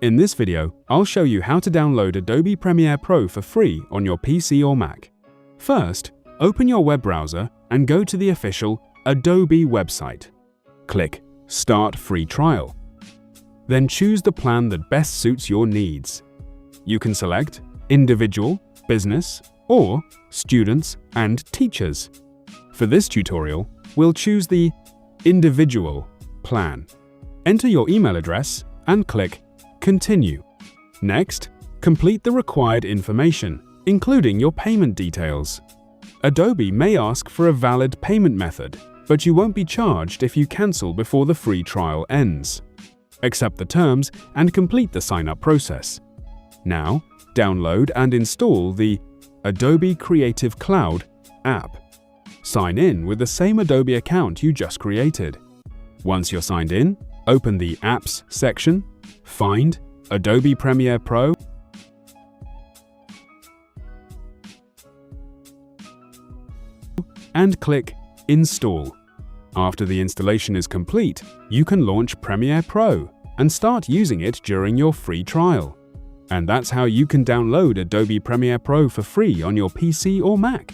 In this video, I'll show you how to download Adobe Premiere Pro for free on your PC or Mac. First, open your web browser and go to the official Adobe website. Click Start Free Trial. Then choose the plan that best suits your needs. You can select Individual, Business, or Students and Teachers. For this tutorial, we'll choose the Individual plan. Enter your email address and click Continue. Next, complete the required information, including your payment details. Adobe may ask for a valid payment method, but you won't be charged if you cancel before the free trial ends. Accept the terms and complete the sign-up process. Now, download and install the Adobe Creative Cloud app. Sign in with the same Adobe account you just created. Once you're signed in, open the Apps section, find Adobe Premiere Pro, and click Install. After the installation is complete, you can launch Premiere Pro and start using it during your free trial. And that's how you can download Adobe Premiere Pro for free on your PC or Mac.